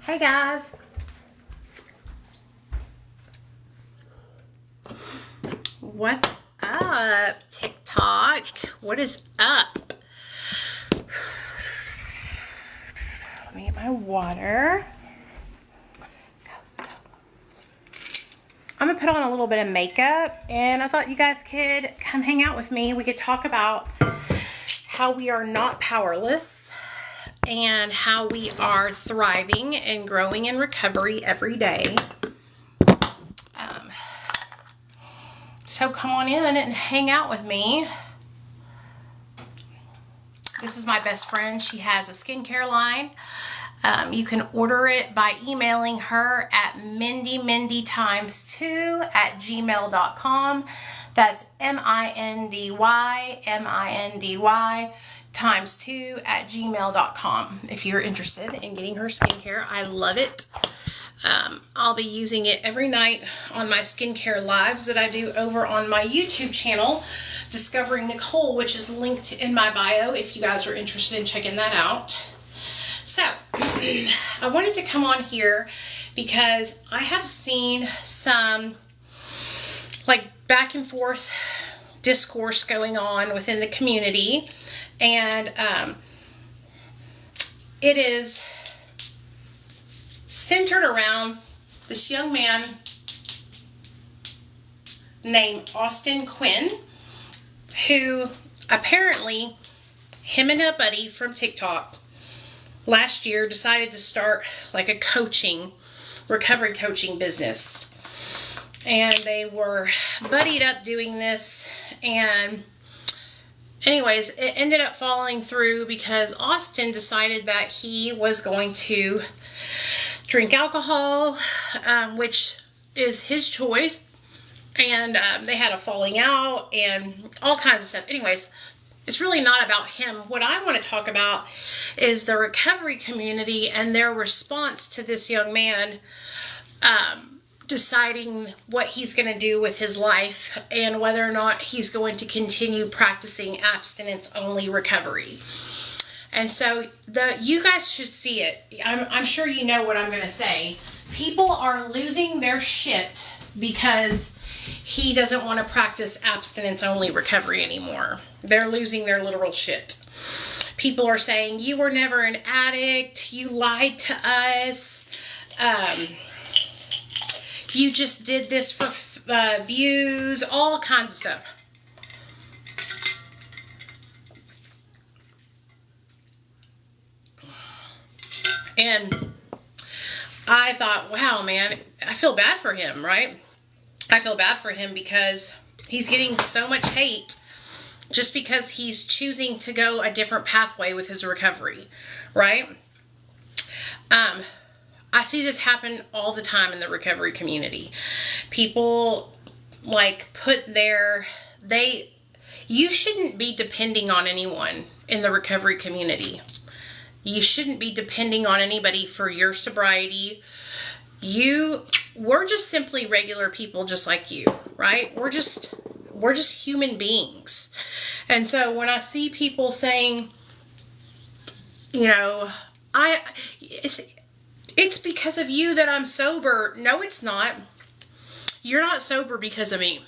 Hey guys. What's up, TikTok? What is up? Let me get my water. I'm going to put on a little bit of makeup, and I thought you guys could come hang out with me. We could talk about how we are not powerless and how we are thriving and growing in recovery every day. So come on in and hang out with me. This is my best friend. She has a skincare line. You can order it by emailing her at mindytimes2@gmail.com. That's mindy times2@gmail.com. If you're interested in getting her skincare, I love it. I'll be using it every night on my skincare lives that I do over on my YouTube channel, Discovering Nicole, which is linked in my bio if you guys are interested in checking that out. So, I wanted to come on here because I have seen some back and forth discourse going on within the community, and it is centered around this young man named Austin Quinn, who apparently him and a buddy from TikTok last year decided to start like a recovery coaching business. And they were buddied up doing this, and anyways, it ended up falling through because Austin decided that he was going to drink alcohol, which is his choice, and they had a falling out and all kinds of stuff. Anyways, it's really not about him. What I want to talk about is the recovery community and their response to this young man deciding what he's going to do with his life and whether or not he's going to continue practicing abstinence-only recovery. And so you guys should see it. I'm sure you know what I'm going to say. People are losing their shit because he doesn't want to practice abstinence-only recovery anymore. They're losing their literal shit. People are saying, you were never an addict. You lied to us. You just did this for views. All kinds of stuff. And I thought, wow, man, I feel bad for him, right? I feel bad for him because he's getting so much hate just because he's choosing to go a different pathway with his recovery, right? I see this happen all the time in the recovery community. People you shouldn't be depending on anyone in the recovery community. You shouldn't be depending on anybody for your sobriety. We're just simply regular people just like you, right? We're just human beings. And so when I see people saying, it's because of you that I'm sober. No, it's not. You're not sober because of me.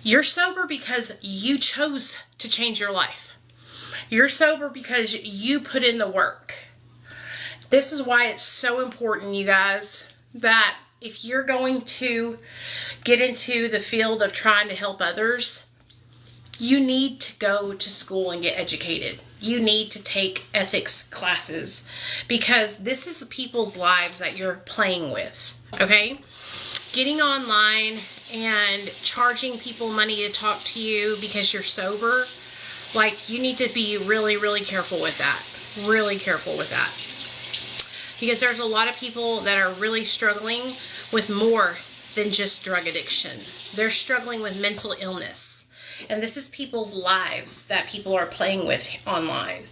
You're sober because you chose to change your life. You're sober because you put in the work. This is why it's so important, you guys, that if you're going to get into the field of trying to help others, you need to go to school and get educated. You need to take ethics classes because this is people's lives that you're playing with, okay? Getting online and charging people money to talk to you because you're sober, you need to be really, really careful with that. Really careful with that. Because there's a lot of people that are really struggling with more than just drug addiction. They're struggling with mental illness. And this is people's lives that people are playing with online.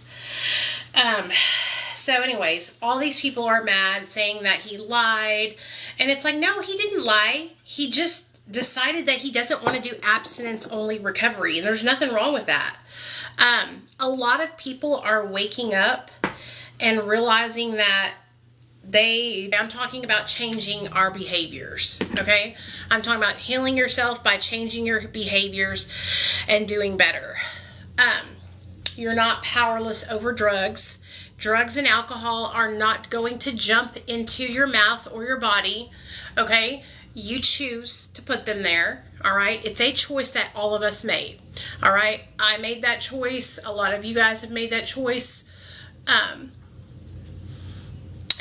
So anyways, all these people are mad saying that he lied. And it's like, no, he didn't lie. He just decided that he doesn't want to do abstinence-only recovery. And there's nothing wrong with that. A lot of people are waking up and realizing that I'm talking about changing our behaviors, okay? I'm talking about healing yourself by changing your behaviors and doing better. You're not powerless over drugs. Drugs and alcohol are not going to jump into your mouth or your body, okay? You choose to put them there, all right? It's a choice that all of us made, all right? I made that choice. A lot of you guys have made that choice.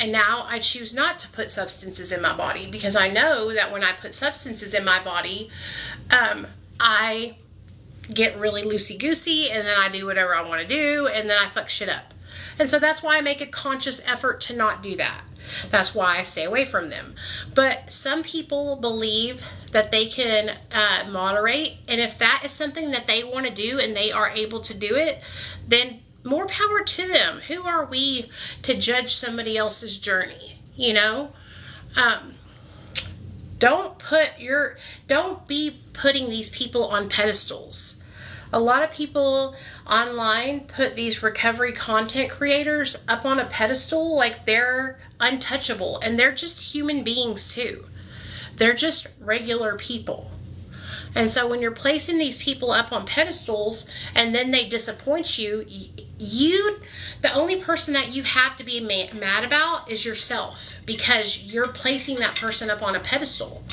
And now I choose not to put substances in my body, because I know that when I put substances in my body, I get really loosey-goosey, and then I do whatever I want to do, and then I fuck shit up. And so that's why I make a conscious effort to not do that. That's why I stay away from them. But some people believe that they can moderate, and if that is something that they want to do and they are able to do it, then more power to them. Who are we to judge somebody else's journey? You know, don't be putting these people on pedestals. A lot of people online put these recovery content creators up on a pedestal like they're untouchable, and they're just human beings too. They're just regular people. And so when you're placing these people up on pedestals and then they disappoint you, the only person that you have to be mad about is yourself, because you're placing that person up on a pedestal.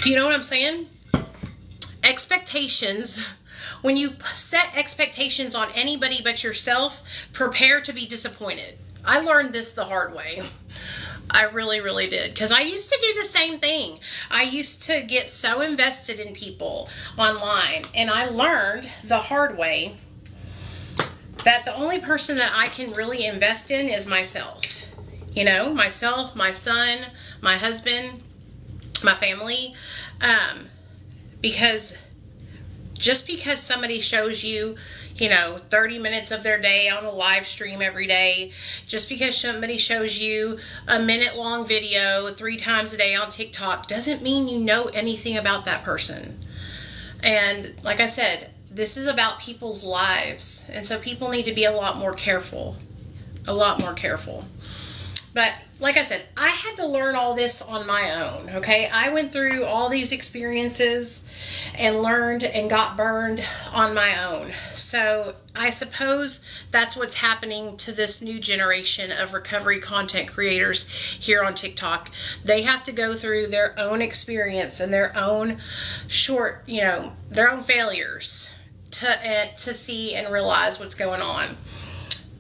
Do you know what I'm saying? Expectations. When you set expectations on anybody but yourself, prepare to be disappointed. I learned this the hard way. I really, really did. Because I used to do the same thing. I used to get so invested in people online. And I learned the hard way that the only person that I can really invest in is myself. You know, myself, my son, my husband, my family. Because just because somebody shows you, 30 minutes of their day on a live stream every day, just because somebody shows you a minute-long video 3 times a day on TikTok, doesn't mean you know anything about that person. And like I said, this is about people's lives. And so people need to be a lot more careful. A lot more careful. But like I said, I had to learn all this on my own, okay? I went through all these experiences and learned and got burned on my own. So I suppose that's what's happening to this new generation of recovery content creators here on TikTok. They have to go through their own experience and their own their own failures to see and realize what's going on.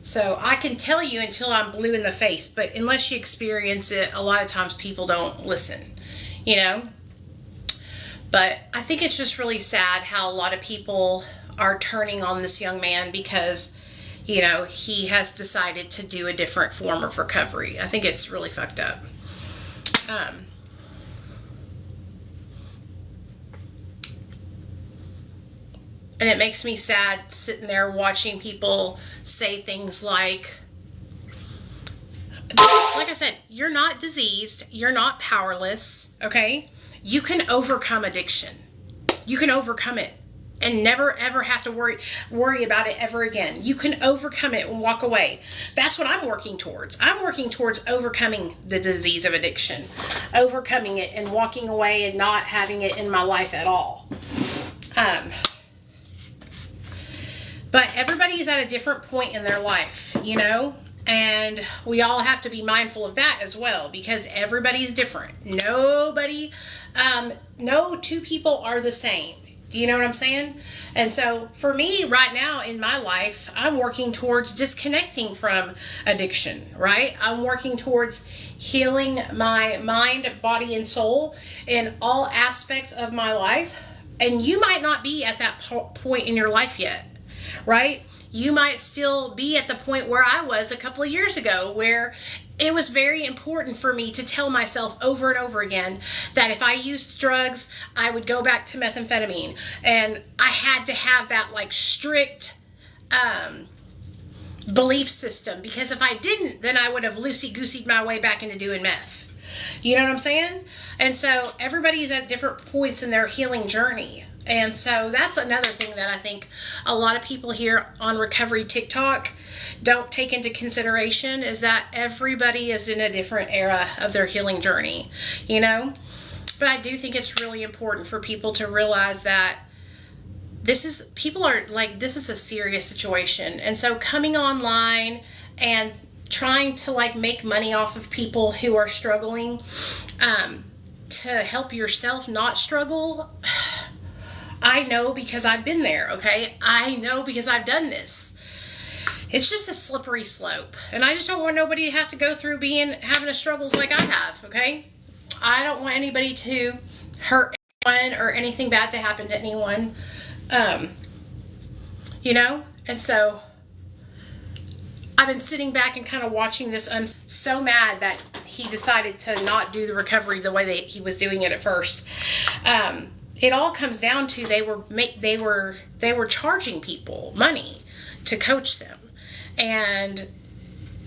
So I can tell you until I'm blue in the face, but unless you experience it, a lot of times people don't listen, But I think it's just really sad how a lot of people are turning on this young man because, he has decided to do a different form of recovery. I think it's really fucked up. And it makes me sad sitting there watching people say things like I said, you're not diseased. You're not powerless. Okay? You can overcome addiction. You can overcome it and never, ever have to worry about it ever again. You can overcome it and walk away. That's what I'm working towards. I'm working towards overcoming the disease of addiction, overcoming it and walking away and not having it in my life at all. But everybody's at a different point in their life, and we all have to be mindful of that as well, because everybody's different. No 2 people are the same. Do you know what I'm saying? And so for me right now in my life, I'm working towards disconnecting from addiction, right? I'm working towards healing my mind, body, and soul in all aspects of my life. And you might not be at that point in your life yet. Right? You might still be at the point where I was a couple of years ago, where it was very important for me to tell myself over and over again that if I used drugs, I would go back to methamphetamine. And I had to have that strict belief system, because if I didn't, then I would have loosey-gooseyed my way back into doing meth. You know what I'm saying? And so everybody's at different points in their healing journey. And so that's another thing that I think a lot of people here on Recovery TikTok don't take into consideration, is that everybody is in a different era of their healing journey, you know? But I do think it's really important for people to realize that this is a serious situation. And so coming online and trying to like make money off of people who are struggling, to help yourself not struggle, I know because I've been there, okay? I know because I've done this. It's just a slippery slope. And I just don't want nobody to have to go through having a struggles like I have, okay? I don't want anybody to hurt anyone or anything bad to happen to anyone. You know? And so I've been sitting back and kind of watching this. I'm so mad that he decided to not do the recovery the way that he was doing it at first. It all comes down to they were charging people money to coach them, and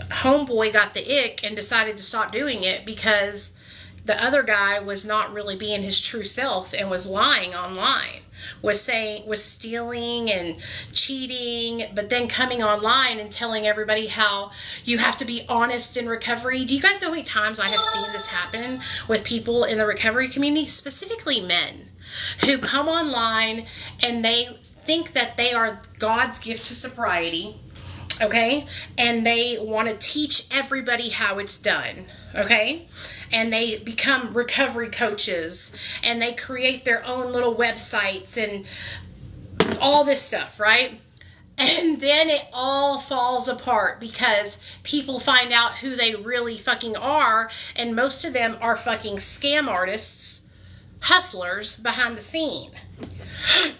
homeboy got the ick and decided to stop doing it because the other guy was not really being his true self and was lying online, was stealing and cheating, but then coming online and telling everybody how you have to be honest in recovery. Do you guys know how many times I have seen this happen with people in the recovery community, specifically men, who come online and they think that they are God's gift to sobriety, okay? And they want to teach everybody how it's done, okay? And they become recovery coaches and they create their own little websites and all this stuff, right? And then it all falls apart because people find out who they really fucking are, and most of them are fucking scam artists, hustlers behind the scene.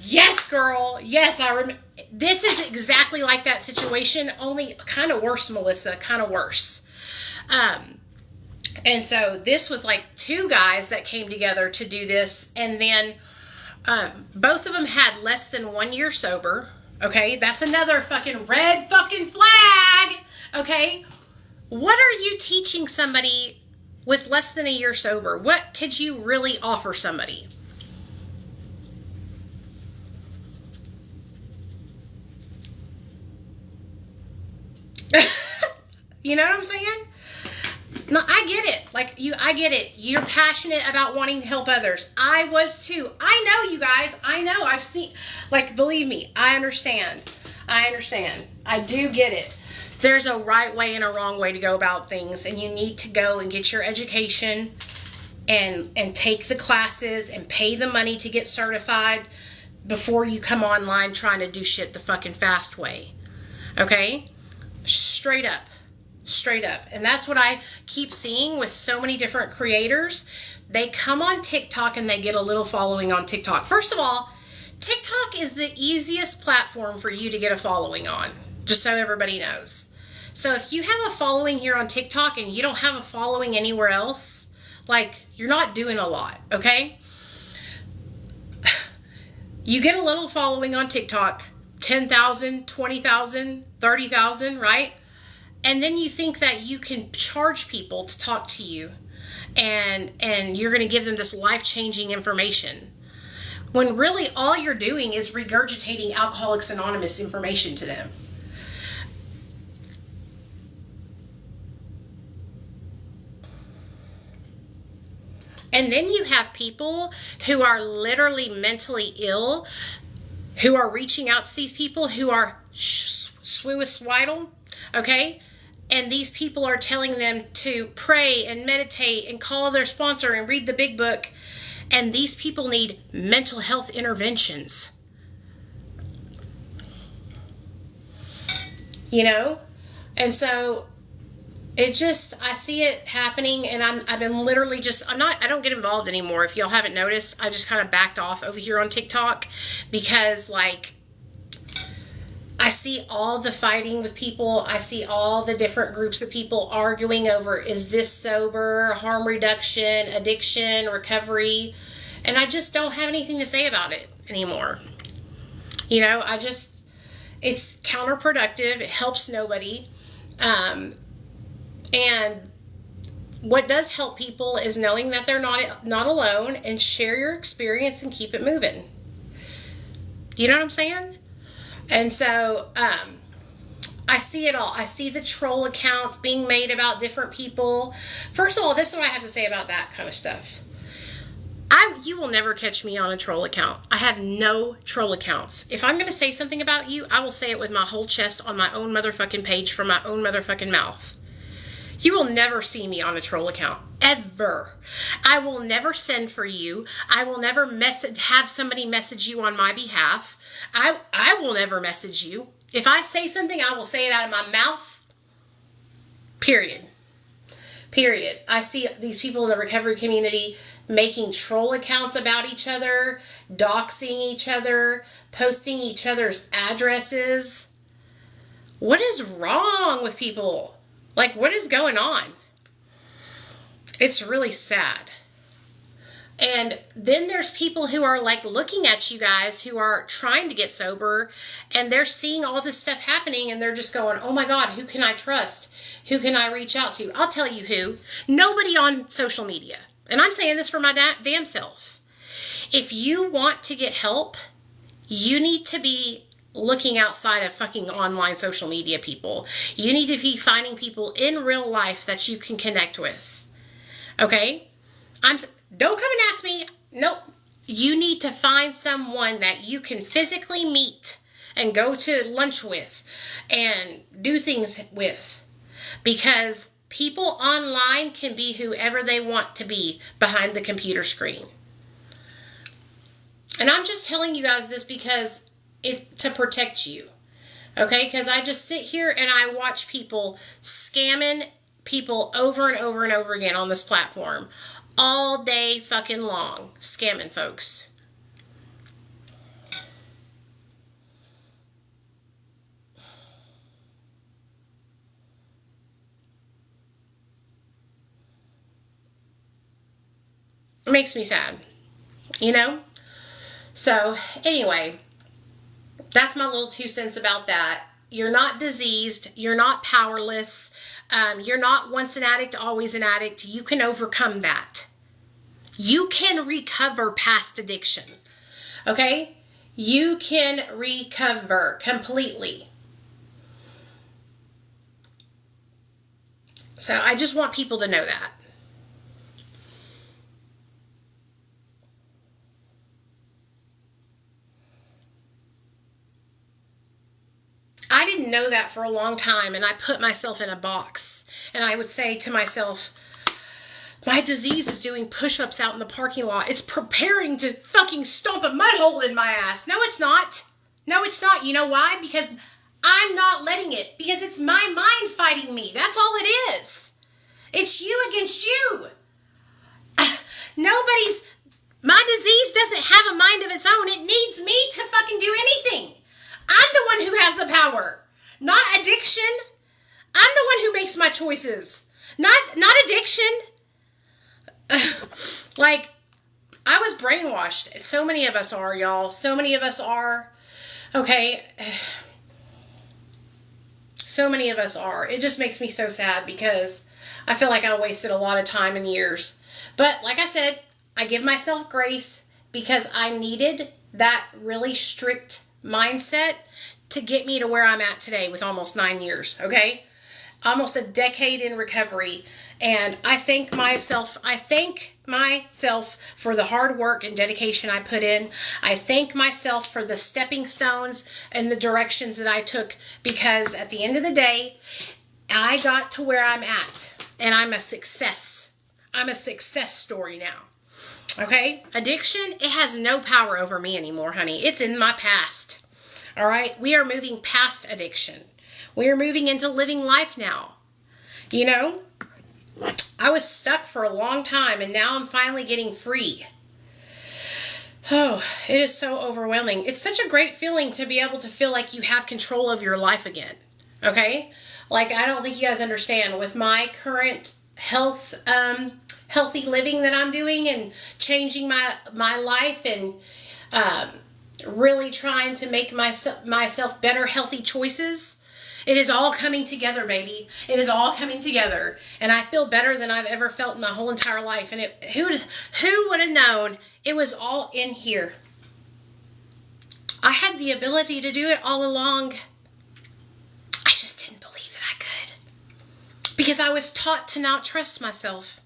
Yes, girl. Yes, I remember. This is exactly like that situation, only kind of worse, Melissa, kind of worse. And so this was like two guys that came together to do this, and then both of them had less than 1 year sober. Okay, that's another fucking red fucking flag. Okay, what are you teaching somebody with less than a year sober? What could you really offer somebody? You know what I'm saying? No, I get it. I get it. You're passionate about wanting to help others. I was too. I know, you guys. I know. I've seen, believe me, I understand. I do get it. There's a right way and a wrong way to go about things, and you need to go and get your education and take the classes and pay the money to get certified before you come online trying to do shit the fucking fast way. Okay? Straight up. And that's what I keep seeing with so many different creators. They come on TikTok and they get a little following on TikTok. First of all, TikTok is the easiest platform for you to get a following on, just so everybody knows. So if you have a following here on TikTok and you don't have a following anywhere else, you're not doing a lot, okay? You get a little following on TikTok, 10,000, 20,000, 30,000, right? And then you think that you can charge people to talk to you and you're going to give them this life-changing information, when really all you're doing is regurgitating Alcoholics Anonymous information to them. And then you have people who are literally mentally ill, who are reaching out to these people who are suicidal, okay? And these people are telling them to pray and meditate and call their sponsor and read the big book. And these people need mental health interventions. You know? And so I see it happening, and I've been literally I don't get involved anymore. If y'all haven't noticed, I just kind of backed off over here on TikTok because I see all the fighting with people. I see all the different groups of people arguing over, is this sober, harm reduction, addiction, recovery? And I just don't have anything to say about it anymore. You know, it's counterproductive. It helps nobody. And what does help people is knowing that they're not alone, and share your experience and keep it moving. You know what I'm saying? And so, I see it all. I see the troll accounts being made about different people. First of all, this is what I have to say about that kind of stuff. You will never catch me on a troll account. I have no troll accounts. If I'm going to say something about you, I will say it with my whole chest on my own motherfucking page from my own motherfucking mouth. You will never see me on a troll account. Ever. I will never send for you. I will never have somebody message you on my behalf. I will never message you. If I say something, I will say it out of my mouth. Period. Period. I see these people in the recovery community making troll accounts about each other, doxing each other, posting each other's addresses. What is wrong with people? Like, what is going on? It's really sad. And then there's people who are like looking at you guys who are trying to get sober, and they're seeing all this stuff happening, and they're just going, oh my God, who can I trust? Who can I reach out to? I'll tell you who. Nobody on social media. And I'm saying this for my damn self. If you want to get help, you need to be looking outside of fucking online social media people. You need to be finding people in real life that you can connect with. Okay? Don't come and ask me. Nope. You need to find someone that you can physically meet and go to lunch with and do things with. Because people online can be whoever they want to be behind the computer screen. And I'm just telling you guys this because to protect you. Okay? Because I just sit here and I watch people scamming people over and over and over again on this platform. All day fucking long. Scamming folks. It makes me sad. You know? So, anyway, that's my little 2 cents about that. You're not diseased. You're not powerless. You're not once an addict, always an addict. You can overcome that. You can recover past addiction. Okay? You can recover completely. So I just want people to know that. I didn't know that for a long time, and I put myself in a box. And I would say to myself, my disease is doing push-ups out in the parking lot. It's preparing to fucking stomp a mud hole in my ass. No, it's not. No, it's not. You know why? Because I'm not letting it. Because it's my mind fighting me. That's all it is. It's you against you. My disease doesn't have a mind of its own. It needs me to fucking do anything. I'm the one who has the power. Not addiction. I'm the one who makes my choices. Not addiction. Like, I was brainwashed. So many of us are, y'all. So many of us are. Okay. So many of us are. It just makes me so sad because I feel like I wasted a lot of time and years. But like I said, I give myself grace because I needed that really strict mindset to get me to where I'm at today with almost 9 years. Okay. Almost a decade in recovery. And I thank myself for the hard work and dedication I put in. I thank myself for the stepping stones and the directions that I took, because at the end of the day, I got to where I'm at, and I'm a success. I'm a success story now. Okay? Addiction, it has no power over me anymore, honey. It's in my past. All right? We are moving past addiction. We are moving into living life now. You know? I was stuck for a long time, and now I'm finally getting free. Oh, it is so overwhelming. It's such a great feeling to be able to feel like you have control of your life again. Okay? Like, I don't think you guys understand. With my current healthy living that I'm doing and changing my life and really trying to make myself better, healthy choices, it is all coming together, baby. It is all coming together. And I feel better than I've ever felt in my whole entire life. And who would have known it was all in here? I had the ability to do it all along. I just didn't believe that I could. Because I was taught to not trust myself.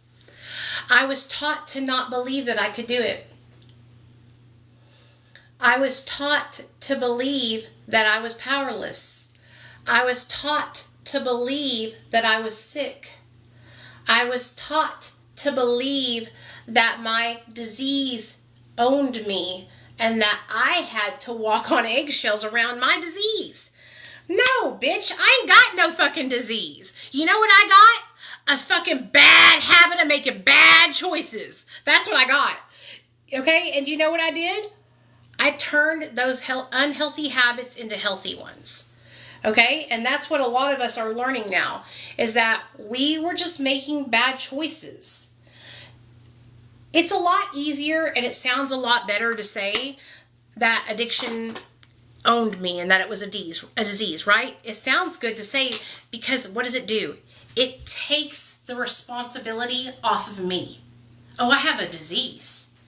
I was taught to not believe that I could do it. I was taught to believe that I was powerless. I was taught to believe that I was sick. I was taught to believe that my disease owned me and that I had to walk on eggshells around my disease. No, bitch, I ain't got no fucking disease. You know what I got? A fucking bad habit of making bad choices. That's what I got. Okay, and you know what I did? I turned those unhealthy habits into healthy ones. Okay, and that's what a lot of us are learning now, is that we were just making bad choices. It's a lot easier and it sounds a lot better to say that addiction owned me and that it was a disease, right? It sounds good to say because what does it do? It takes the responsibility off of me. Oh, I have a disease.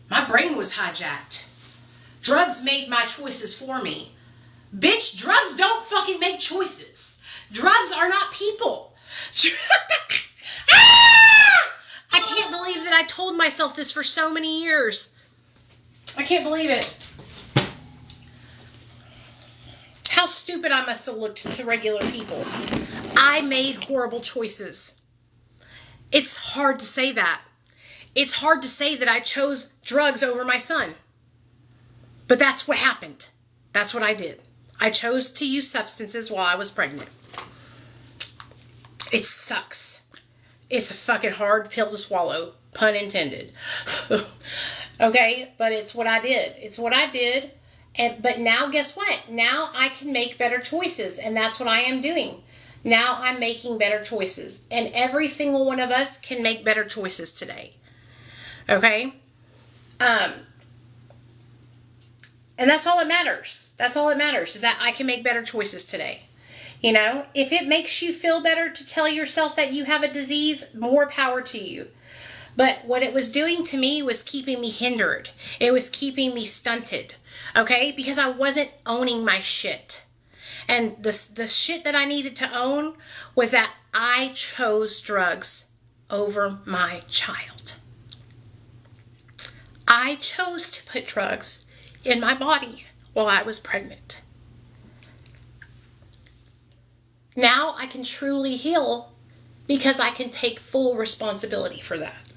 My brain was hijacked. Drugs made my choices for me. Bitch, drugs don't fucking make choices. Drugs are not people. I can't believe that I told myself this for so many years. I can't believe it. How stupid I must have looked to regular people. I made horrible choices. It's hard to say that. It's hard to say that I chose drugs over my son. But that's what happened. That's what I did. I chose to use substances while I was pregnant. It sucks. It's a fucking hard pill to swallow. Pun intended. Okay? But it's what I did. It's what I did. But now guess what? Now I can make better choices. And that's what I am doing. Now I'm making better choices. And every single one of us can make better choices today. Okay? And that's all that matters. That's all that matters, is that I can make better choices today. You know, if it makes you feel better to tell yourself that you have a disease, more power to you. But what it was doing to me was keeping me hindered. It was keeping me stunted. Okay? Because I wasn't owning my shit. And the shit that I needed to own was that I chose drugs over my child. I chose to put drugs in my body while I was pregnant. Now I can truly heal because I can take full responsibility for that.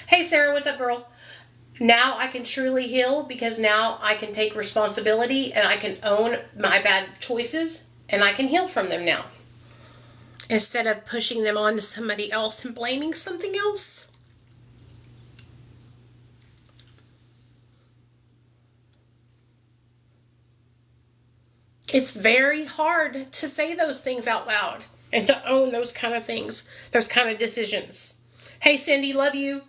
Hey Sarah, what's up, girl? Now I can truly heal because now I can take responsibility and I can own my bad choices and I can heal from them now. Instead of pushing them on to somebody else and blaming something else. It's very hard to say those things out loud and to own those kind of things, those kind of decisions. Hey, Cindy, love you.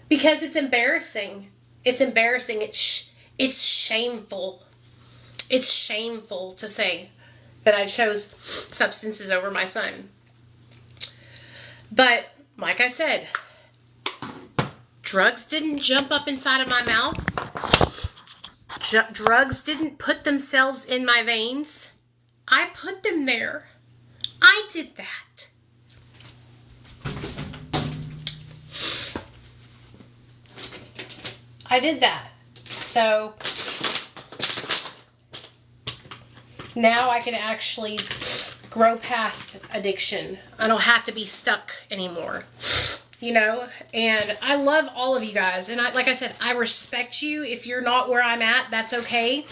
Because it's embarrassing. It's embarrassing. It's shameful. It's shameful to say that I chose substances over my son. But, like I said, drugs didn't jump up inside of my mouth. Drugs didn't put themselves in my veins. I put them there. I did that. I did that. So now I can actually grow past addiction. I don't have to be stuck anymore. You know, and I love all of you guys. And like I said, I respect you. If you're not where I'm at, that's okay.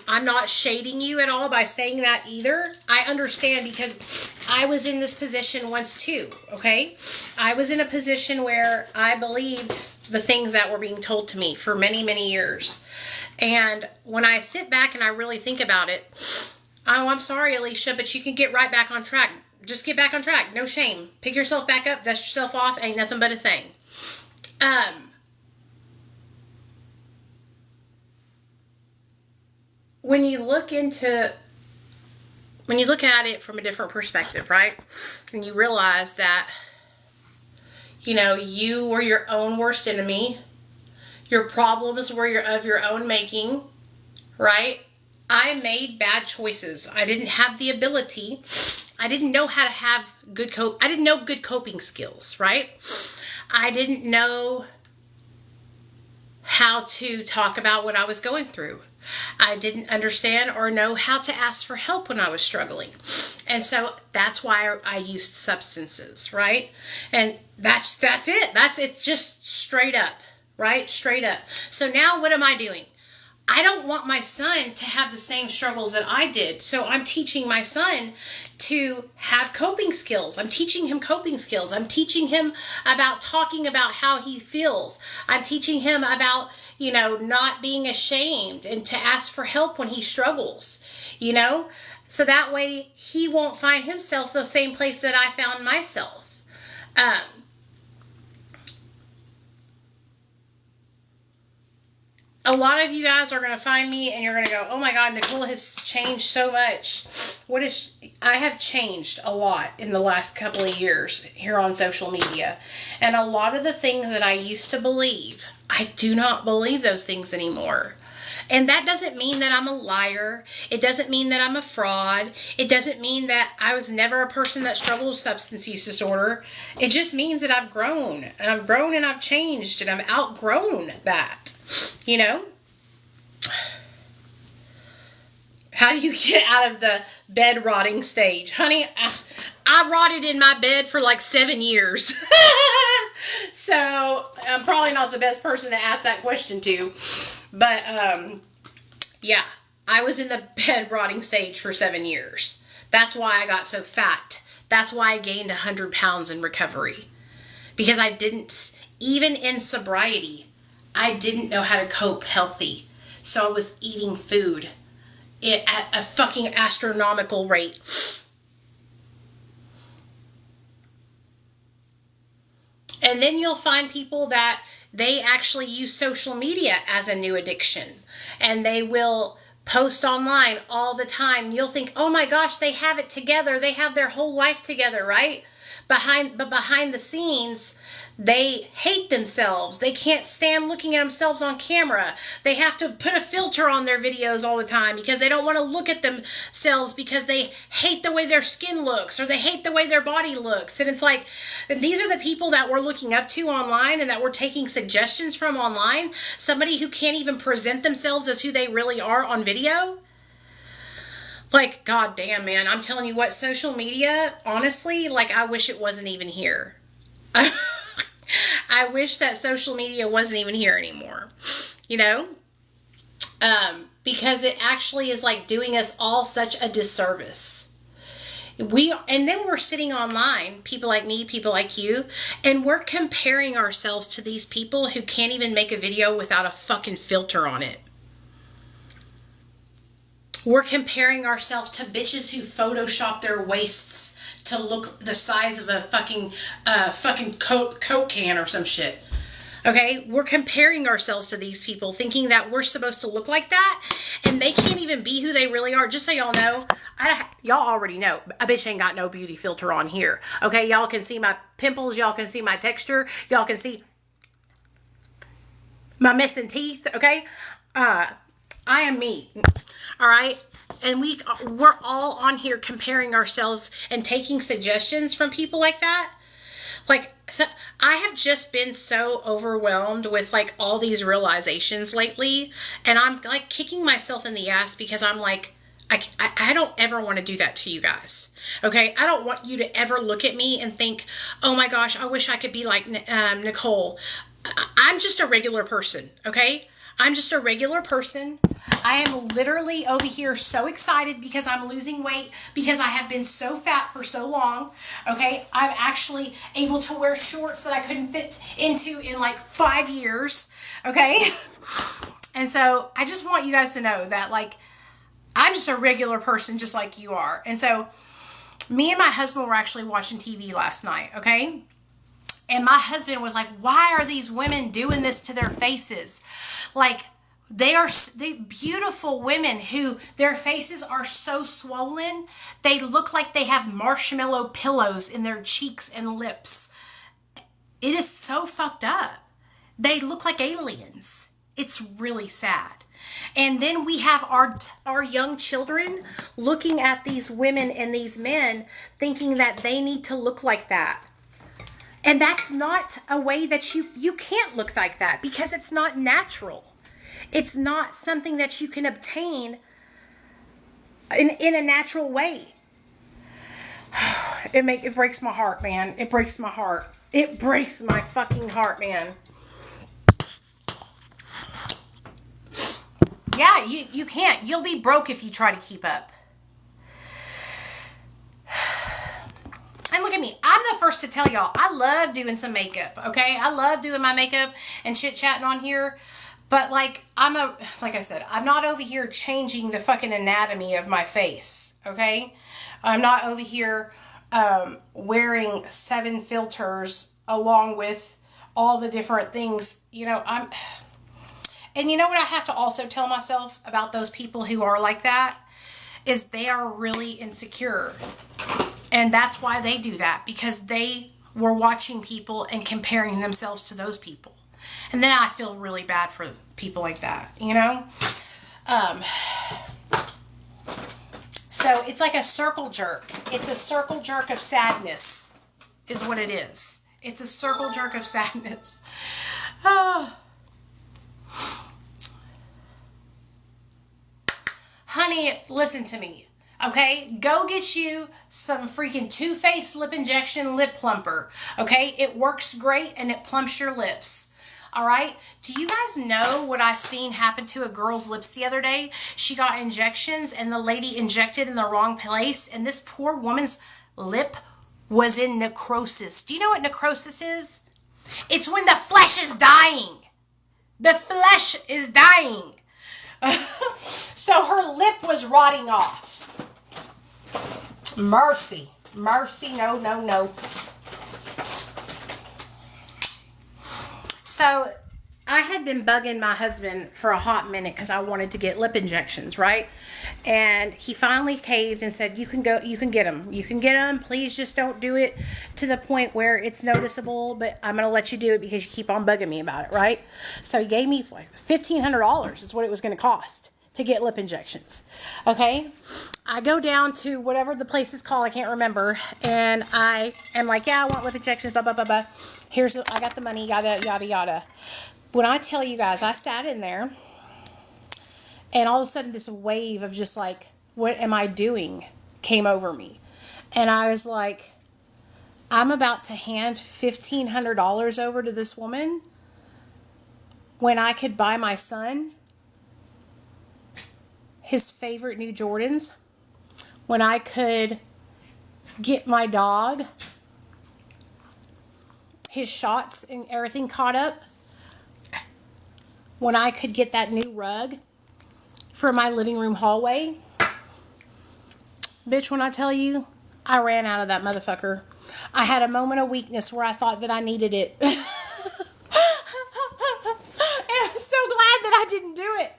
I'm not shading you at all by saying that either. I understand because I was in this position once too, okay? I was in a position where I believed the things that were being told to me for many, many years. And when I sit back and I really think about it, oh, I'm sorry, Alicia, but you can get right back on track. Just get back on track. No shame. Pick yourself back up. Dust yourself off. Ain't nothing but a thing. When you look at it from a different perspective, right? And you realize that, you know, you were your own worst enemy. Your problems were of your own making, right? I made bad choices. I didn't have the ability. I didn't know how to have I didn't know good coping skills, right? I didn't know how to talk about what I was going through. I didn't understand or know how to ask for help when I was struggling. And so that's why I used substances, right? And that's it. It's just straight up, right? Straight up. So now what am I doing? I don't want my son to have the same struggles that I did. So I'm teaching my son to have coping skills. I'm teaching him coping skills. I'm teaching him about talking about how he feels. I'm teaching him about, not being ashamed and to ask for help when he struggles, so that way he won't find himself the same place that I found myself. A lot of you guys are going to find me and you're going to go, oh my God, Nicole has changed so much. I have changed a lot in the last couple of years here on social media. And a lot of the things that I used to believe, I do not believe those things anymore. And that doesn't mean that I'm a liar. It doesn't mean that I'm a fraud. It doesn't mean that I was never a person that struggled with substance use disorder. It just means that I've grown. And I've grown and I've changed and I've outgrown that. How do you get out of the bed rotting stage? Honey, I rotted in my bed for like 7 years. So I'm probably not the best person to ask that question to. But, yeah, I was in the bed rotting stage for 7 years. That's why I got so fat. That's why I gained 100 pounds in recovery. Because I didn't, even in sobriety, I didn't know how to cope healthy. So I was eating food at a fucking astronomical rate. And then you'll find people that they actually use social media as a new addiction. And they will post online all the time. You'll think, oh my gosh, they have it together. They have their whole life together, right? But behind the scenes, they hate themselves. They can't stand looking at themselves on camera. They have to put a filter on their videos all the time because they don't want to look at themselves because they hate the way their skin looks or they hate the way their body looks. And it's like, these are the people that we're looking up to online and that we're taking suggestions from online. Somebody who can't even present themselves as who they really are on video. Like, God damn, man. I'm telling you what, social media, honestly, like, I wish it wasn't even here. I wish that social media wasn't even here anymore, because it actually is like doing us all such a disservice. And then we're sitting online, people like me, people like you, and we're comparing ourselves to these people who can't even make a video without a fucking filter on it. We're comparing ourselves to bitches who Photoshop their waists to look the size of a fucking Coke can or some shit. Okay? We're comparing ourselves to these people thinking that we're supposed to look like that and they can't even be who they really are. Just so y'all know, y'all already know, a bitch ain't got no beauty filter on here. Okay? Y'all can see my pimples. Y'all can see my texture. Y'all can see my missing teeth. Okay? I am me. All right? And we're all on here comparing ourselves and taking suggestions from people like that. Like, so I have just been so overwhelmed with like all these realizations lately. And I'm like kicking myself in the ass because I'm like, I don't ever want to do that to you guys. Okay? I don't want you to ever look at me and think, oh my gosh, I wish I could be like Nicole. I'm just a regular person. Okay? I'm just a regular person. I am literally over here so excited because I'm losing weight because I have been so fat for so long. Okay, I'm actually able to wear shorts that I couldn't fit into in like 5 years. Okay, and so I just want you guys to know that like I'm just a regular person just like you are. And so me and my husband were actually watching TV last night. Okay. And my husband was like, why are these women doing this to their faces? Like, they beautiful women who their faces are so swollen, they look like they have marshmallow pillows in their cheeks and lips. It is so fucked up. They look like aliens. It's really sad. And then we have our young children looking at these women and these men thinking that they need to look like that. And that's not a way that you can't look like that, because it's not natural. It's not something that you can obtain in a natural way. It breaks my heart, man. It breaks my heart. It breaks my fucking heart, man. Yeah, you can't. You'll be broke if you try to keep up. And look at me. I'm the first to tell y'all, I love doing some makeup, okay? I love doing my makeup and chit-chatting on here. But, like I said, I'm not over here changing the fucking anatomy of my face, okay? I'm not over here wearing 7 filters along with all the different things. You know, and you know what I have to also tell myself about those people who are like that? Is they are really insecure. And that's why they do that. Because they were watching people and comparing themselves to those people. And then I feel really bad for people like that, you know? So it's like a circle jerk. It's a circle jerk of sadness is what it is. It's a circle jerk of sadness. Oh. Honey, listen to me, okay? Go get you some freaking Too Faced lip injection lip plumper, okay? It works great and it plumps your lips, all right? Do you guys know what I've seen happen to a girl's lips the other day? She got injections and the lady injected in the wrong place, and this poor woman's lip was in necrosis. Do you know what necrosis is? It's when the flesh is dying. The flesh is dying. So her lip was rotting off. Mercy. Mercy. No, no, no. So I had been bugging my husband for a hot minute because I wanted to get lip injections, right? And he finally caved and said, you can get them. You can get them. Please just don't do it to the point where it's noticeable, but I'm going to let you do it because you keep on bugging me about it, right? So he gave me $1,500 is what it was going to cost to get lip injections. Okay? I go down to whatever the place is called, I can't remember, and I am like, yeah, I want lip injections, blah, blah, blah, blah. I got the money, yada, yada, yada. When I tell you guys, I sat in there, and all of a sudden this wave of just like, what am I doing, came over me. And I was like, I'm about to hand $1,500 over to this woman when I could buy my son his favorite new Jordans, when I could get my dog his shots and everything caught up, when I could get that new rug for my living room hallway. Bitch, when I tell you, I ran out of that motherfucker. I had a moment of weakness where I thought that I needed it. And I'm so glad that I didn't do it.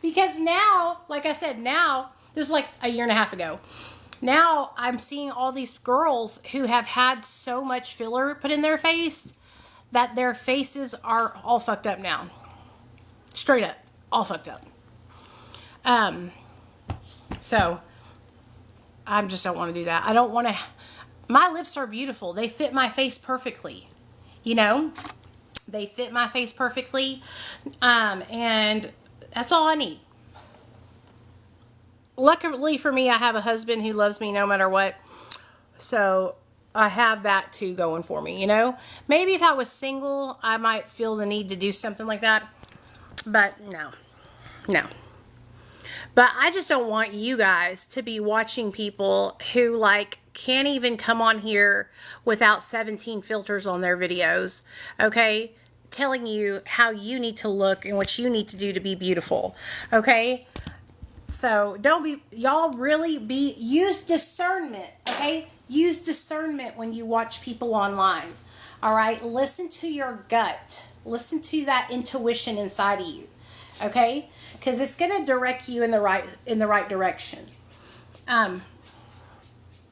Because now, like I said, now, this is like a year and a half ago. Now I'm seeing all these girls who have had so much filler put in their face that their faces are all fucked up now. Straight up. All fucked up. So I just don't want to do that. I don't want to. My lips are beautiful. They fit my face perfectly. You know? They fit my face perfectly. And that's all I need. Luckily for me, I have a husband who loves me no matter what. So I have that too going for me, you know? Maybe if I was single, I might feel the need to do something like that. But no. No. But I just don't want you guys to be watching people who, like, can't even come on here without 17 filters on their videos, okay? Telling you how you need to look and what you need to do to be beautiful, okay? So use discernment, okay? Use discernment when you watch people online, all right? Listen to your gut. Listen to that intuition inside of you, okay? Because it's going to direct you in the right direction.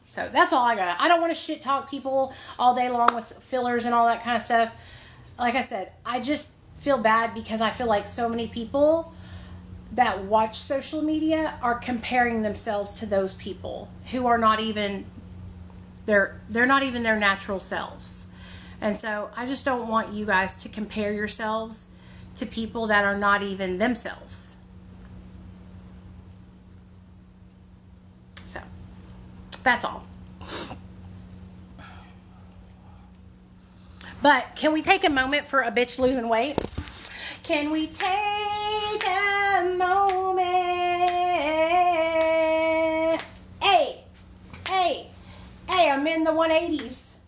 So that's all I got. I don't want to shit talk people all day long with fillers and all that kind of stuff. Like I said, I just feel bad because I feel like so many people that watch social media are comparing themselves to those people who are not even they're not even their natural selves. And so I just don't want you guys to compare yourselves to people that are not even themselves. So that's all. But can we take a moment for a bitch losing weight? Can we take a moment? Hey, hey, hey, I'm in the 180s.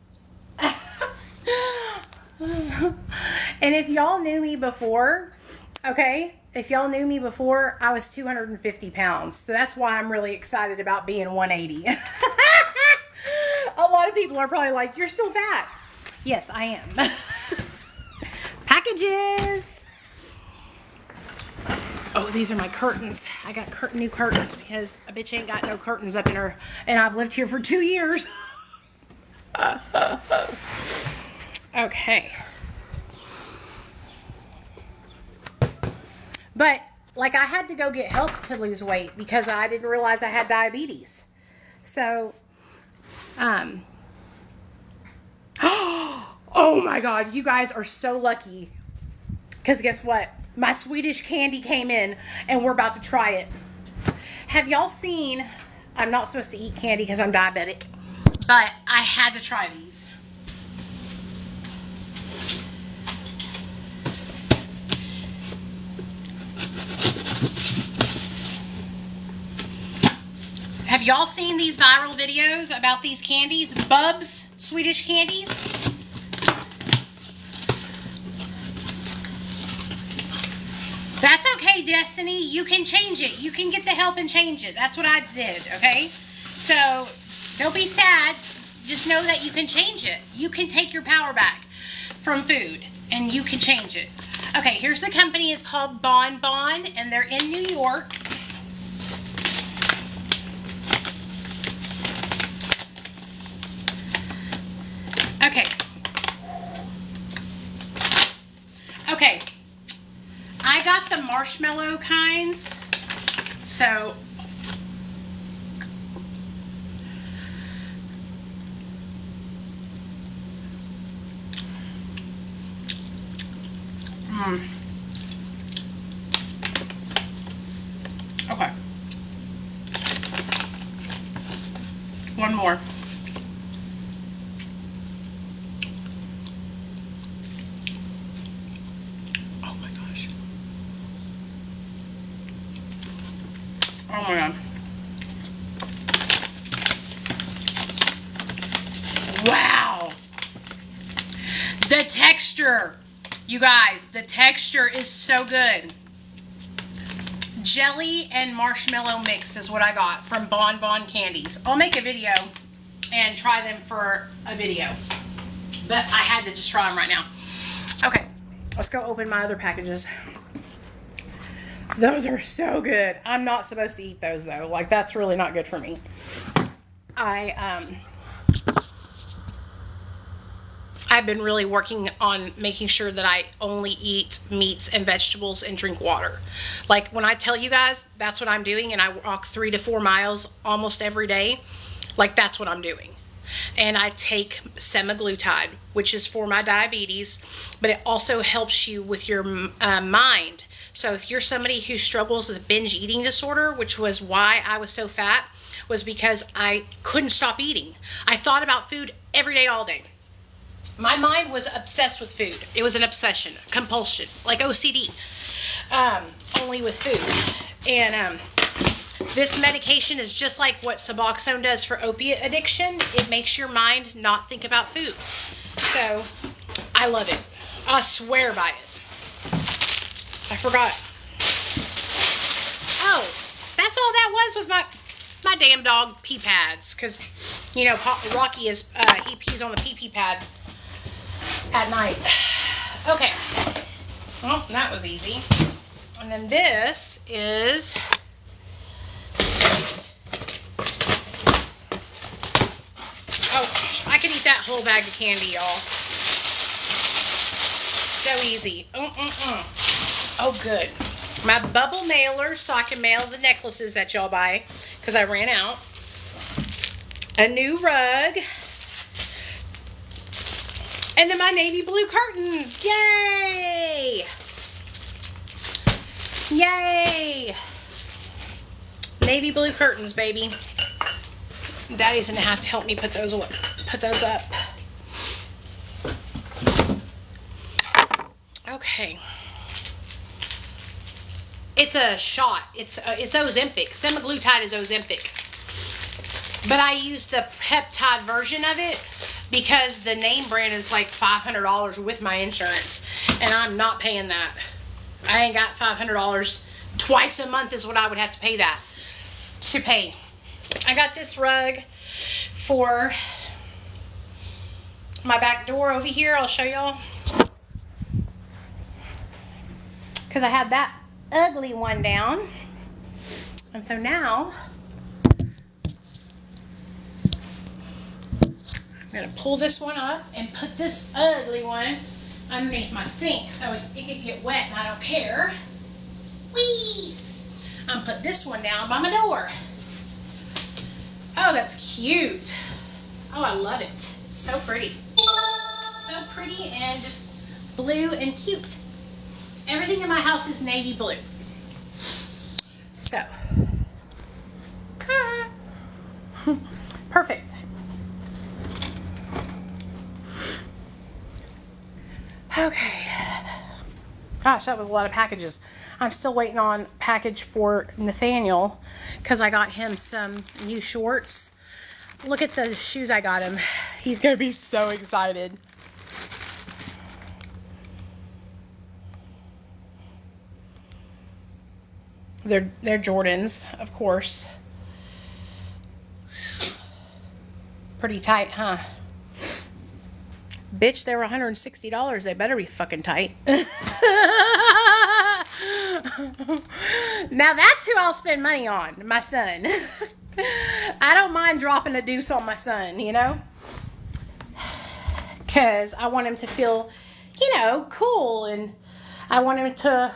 And if y'all knew me before, okay, if y'all knew me before, I was 250 pounds. So that's why I'm really excited about being 180. A lot of people are probably like, you're still fat. Yes, I am. Packages. Oh, these are my curtains. I got new curtains because a bitch ain't got no curtains up in her, and I've lived here for 2 years. Okay. But, like, I had to go get help to lose weight because I didn't realize I had diabetes. So, oh my God, you guys are so lucky. Because guess what? My Swedish candy came in and we're about to try it. Have y'all seen, I'm not supposed to eat candy because I'm diabetic, but I had to try these. Have y'all seen these viral videos about these candies? Bubs Swedish candies? That's okay, Destiny. You can change it. You can get the help and change it. That's what I did, okay? So, don't be sad. Just know that you can change it. You can take your power back from food, and you can change it. Okay, here's the company. It's called Bon Bon, and they're in New York. Okay. Okay. I got the marshmallow kinds. So okay. One more. Oh my God. Wow. The texture, you guys, the texture is so good. Jelly and marshmallow mix is what I got from Bon Bon Candies. I'll make a video and try them for a video. But I had to just try them right now. Okay, let's go open my other packages. Those are so good. I'm not supposed to eat those though. Like, that's really not good for me. I've been really working on making sure that I only eat meats and vegetables and drink water. Like, when I tell you guys that's what I'm doing, and I walk 3 to 4 miles almost every day, like, that's what I'm doing. And I take semaglutide, which is for my diabetes, but it also helps you with your mind. So if you're somebody who struggles with binge eating disorder, which was why I was so fat, was because I couldn't stop eating. I thought about food every day, all day. My mind was obsessed with food. It was an obsession, compulsion, like OCD, only with food. And this medication is just like what Suboxone does for opiate addiction. It makes your mind not think about food. So I love it. I swear by it. I forgot. Oh, that's all that was with my damn dog pee pads. Because, you know, Rocky is, he pees on the pee pad at night. Okay. Well, that was easy. And then this is... Oh, I could eat that whole bag of candy, y'all. so easy. Oh, good. My bubble mailer so I can mail the necklaces that y'all buy because I ran out. A new rug. And then my navy blue curtains. Yay! Yay! Navy blue curtains, baby. Daddy's gonna have to help me put those away. Put those up. Okay. It's a shot. It's Ozempic. Semaglutide is Ozempic. But I use the peptide version of it because the name brand is like $500 with my insurance. And I'm not paying that. I ain't got $500. Twice a month is what I would have to pay that. To pay. I got this rug for my back door over here. I'll show y'all. Because I had that ugly one down. And so now I'm going to pull this one up and put this ugly one underneath my sink so it could get wet and I don't care. Whee! I'm going to put this one down by my door. Oh, that's cute. Oh, I love it. So pretty. So pretty and just blue and cute. Everything in my house is navy blue. So. Perfect. Okay. Gosh, that was a lot of packages. I'm still waiting on a package for Nathaniel because I got him some new shorts. Look at the shoes I got him. He's going to be so excited. They're Jordans, of course. Pretty tight, huh? Bitch, they were $160. They better be fucking tight. Now that's who I'll spend money on, my son. I don't mind dropping a deuce on my son, you know? Because I want him to feel, you know, cool, and I want him to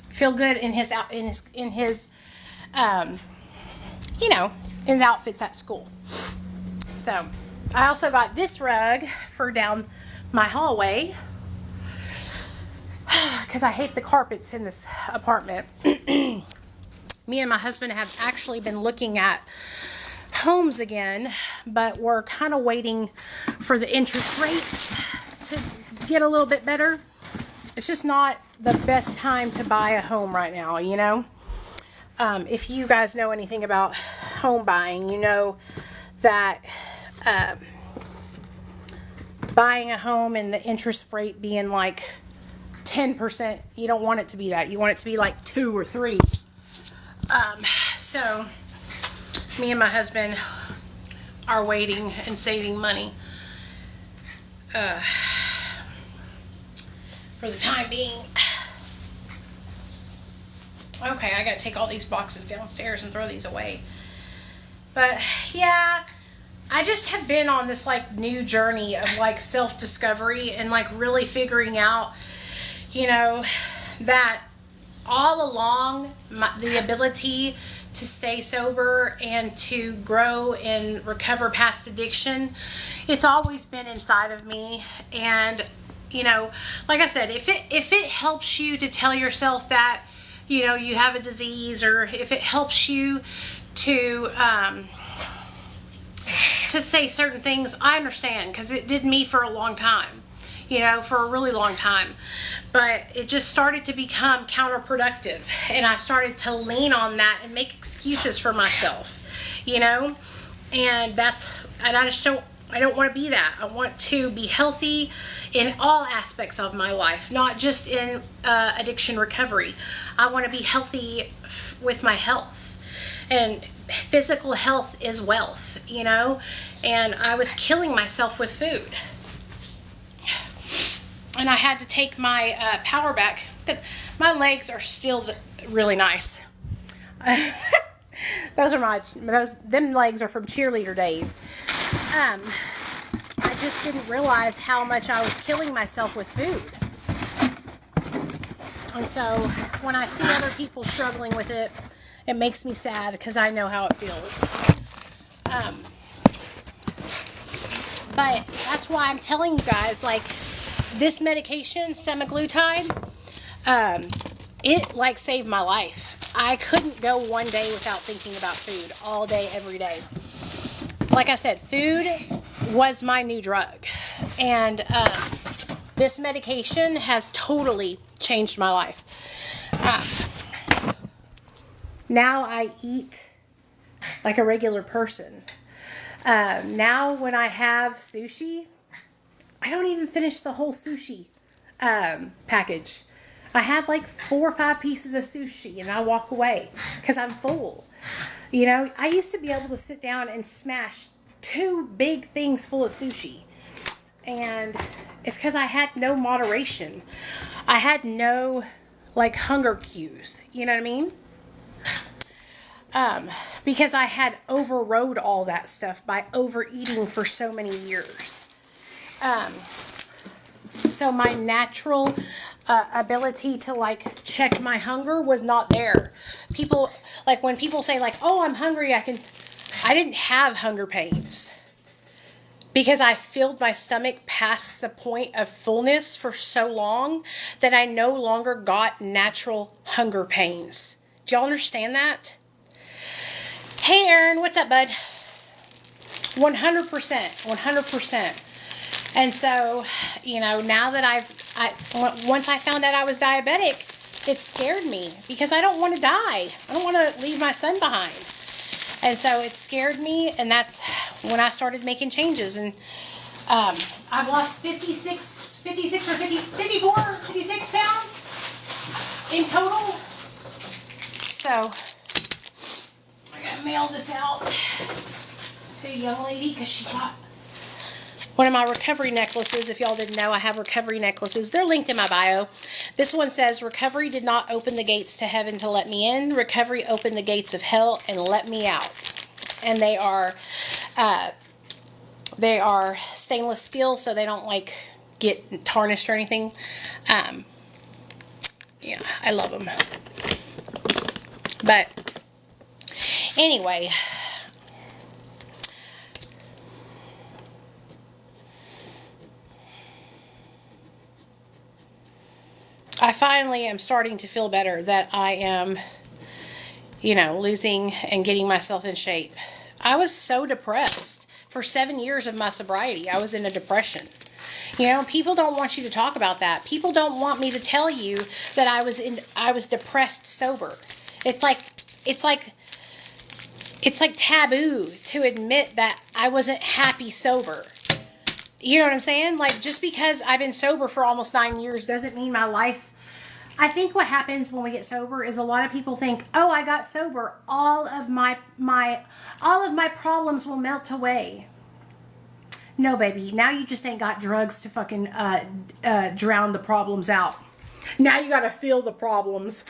feel good in his you know, his outfits at school. So I also got this rug for down my hallway because I hate the carpets in this apartment. Me and my husband have actually been looking at homes again, but we're kind of waiting for the interest rates to get a little bit better. It's just not the best time to buy a home right now, you know? If you guys know anything about home buying, you know that buying a home and the interest rate being like 10%, you don't want it to be that. You want it to be like 2 or 3. So me and my husband are waiting and saving money for the time being. Okay, I gotta take all these boxes downstairs and throw these away. But yeah, I just have been on this like new journey of like self-discovery and like really figuring out, you know, that all along the ability to stay sober and to grow and recover past addiction, it's always been inside of me. And you know, like I said, if it helps you to tell yourself that, you know, you have a disease, or if it helps you to say certain things, I understand, because it did me for a long time, you know, for a really long time. But it just started to become counterproductive, and I started to lean on that and make excuses for myself, you know, and I don't want to be that. I want to be healthy in all aspects of my life, not just in addiction recovery. I want to be healthy with my health, and physical health is wealth, you know, and I was killing myself with food. And I had to take my power back. My legs are still really nice. Them legs are from cheerleader days. I just didn't realize how much I was killing myself with food. And so when I see other people struggling with it, it makes me sad because I know how it feels. But that's why I'm telling you guys, like, this medication, semaglutide, it, like, saved my life. I couldn't go one day without thinking about food all day, every day. Like I said, food was my new drug. And this medication has totally changed my life. Now I eat like a regular person. Now when I have sushi, I don't even finish the whole sushi package. I have like 4 or 5 pieces of sushi and I walk away because I'm full. You know, I used to be able to sit down and smash 2 big things full of sushi. And it's because I had no moderation. I had no, like, hunger cues. You know what I mean? Because I had overrode all that stuff by overeating for so many years. So my natural ability to, like, check my hunger was not there. People, like, when people say, like, oh, I'm hungry, I didn't have hunger pains. Because I filled my stomach past the point of fullness for so long that I no longer got natural hunger pains. Do y'all understand that? Hey, Aaron, what's up, bud? 100%. 100%. And so, you know, now that once I found out I was diabetic, it scared me because I don't want to die. I don't want to leave my son behind. And so it scared me, and that's when I started making changes. And I've lost 56 or 54, 56 pounds in total. So I gotta mail this out to a young lady because she got one of my recovery necklaces. If y'all didn't know, I have recovery necklaces. They're linked in my bio. This one says, recovery did not open the gates to heaven to let me in. Recovery opened the gates of hell and let me out. And they are stainless steel, so they don't, like, get tarnished or anything. Yeah, I love them. But anyway, I finally am starting to feel better that I am, you know, losing and getting myself in shape. I was so depressed. For 7 years of my sobriety, I was in a depression. You know, people don't want you to talk about that. People don't want me to tell you that I was depressed sober. It's like taboo to admit that I wasn't happy sober. You know what I'm saying? Like, just because I've been sober for almost 9 years doesn't mean my life. I think what happens when we get sober is a lot of people think, oh, I got sober, all of my problems will melt away. No, baby. Now you just ain't got drugs to fucking drown the problems out. Now you gotta feel the problems.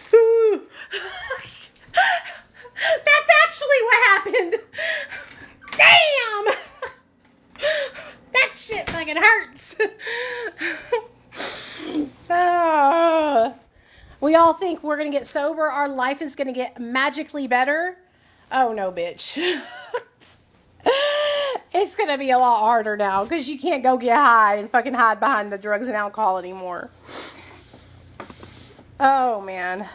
That's actually what happened. Damn! That shit fucking hurts. We all think we're going to get sober. Our life is going to get magically better. Oh, no, bitch. It's going to be a lot harder now because you can't go get high and fucking hide behind the drugs and alcohol anymore. Oh, man.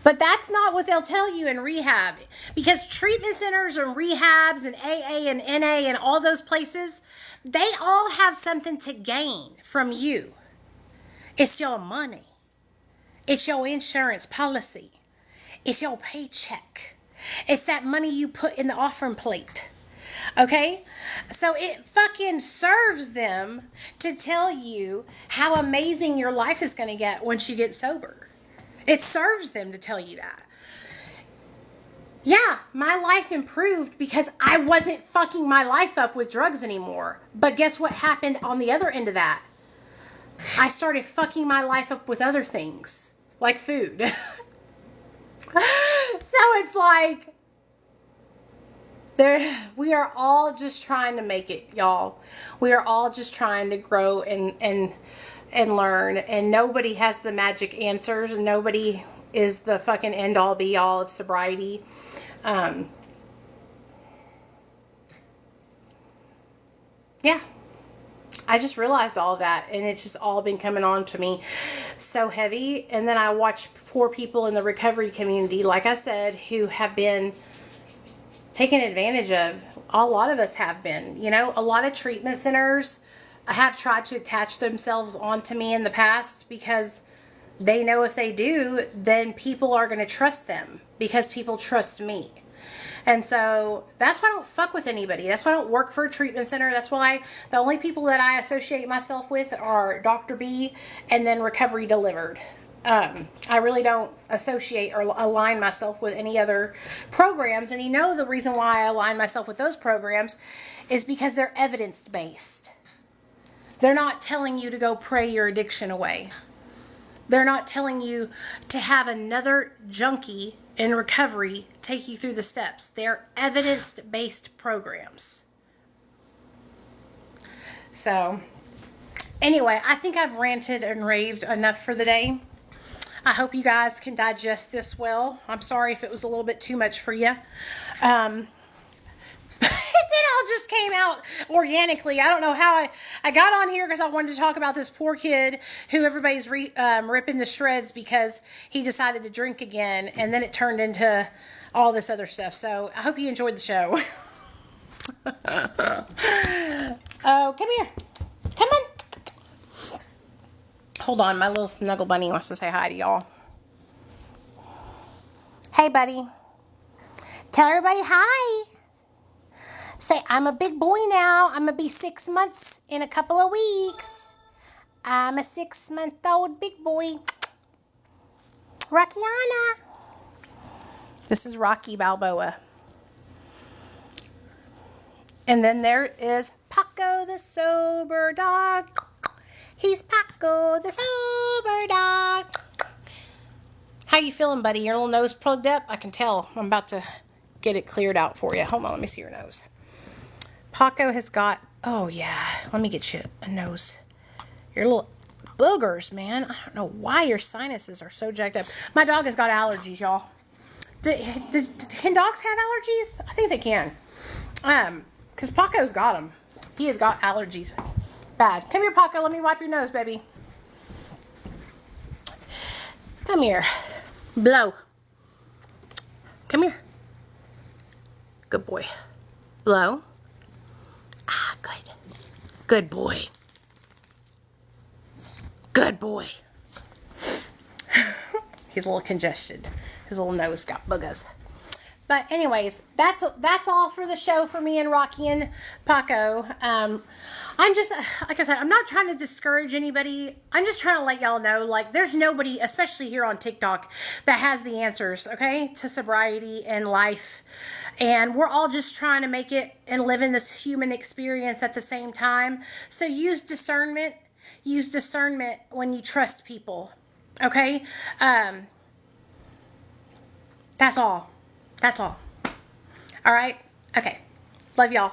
But that's not what they'll tell you in rehab. Because treatment centers and rehabs and AA and NA and all those places, they all have something to gain from you. It's your money. It's your insurance policy. It's your paycheck. It's that money you put in the offering plate. Okay? So it fucking serves them to tell you how amazing your life is going to get once you get sober. It serves them to tell you that. Yeah, my life improved because I wasn't fucking my life up with drugs anymore. But guess what happened on the other end of that? I started fucking my life up with other things, like food. So it's like, we are all just trying to make it, y'all. We are all just trying to grow and and learn, and nobody has the magic answers, and nobody is the fucking end all be all of sobriety. Yeah. I just realized all that, and it's just all been coming on to me so heavy. And then I watch poor people in the recovery community, like I said, who have been taken advantage of. A lot of us have been. You know, a lot of treatment centers have tried to attach themselves onto me in the past because they know if they do, then people are going to trust them because people trust me. And so that's why I don't fuck with anybody. That's why I don't work for a treatment center. That's why the only people that I associate myself with are Dr. B and then Recovery Delivered. I really don't associate or align myself with any other programs. And you know the reason why I align myself with those programs is because they're evidence-based. They're not telling you to go pray your addiction away. They're not telling you to have another junkie in recovery take you through the steps. They're evidence-based programs. So, anyway, I think I've ranted and raved enough for the day. I hope you guys can digest this well. I'm sorry if it was a little bit too much for you. It all just came out organically. I don't know how I got on here because I wanted to talk about this poor kid who everybody's ripping to shreds because he decided to drink again, and then it turned into all this other stuff. So I hope you enjoyed the show. Oh, come here. Come on. Hold on, my little snuggle bunny wants to say hi to y'all. Hey, buddy. Tell everybody hi. Say, I'm a big boy now. I'm going to be 6 months in a couple of weeks. I'm a 6-month-old big boy. Rockiana. This is Rocky Balboa. And then there is Paco the sober dog. He's Paco the sober dog. How you feeling, buddy? Your little nose plugged up? I can tell. I'm about to get it cleared out for you. Hold on, let me see your nose. Paco has got, oh yeah, let me get you a nose. Your little boogers, man. I don't know why your sinuses are so jacked up. My dog has got allergies, y'all. Can dogs have allergies? I think they can. Because Paco's got them. He has got allergies. Bad. Come here, Paco. Let me wipe your nose, baby. Come here. Blow. Come here. Good boy. Blow. Ah, good. Good boy. Good boy. He's a little congested. His little nose got boogers. But anyways, that's all for the show for me and Rocky and Paco. I'm just, like I said, I'm not trying to discourage anybody. I'm just trying to let y'all know, like, there's nobody, especially here on TikTok, that has the answers, okay, to sobriety and life. And we're all just trying to make it and live in this human experience at the same time. So use discernment. Use discernment when you trust people, okay? That's all. That's all. All right? Okay. Love y'all.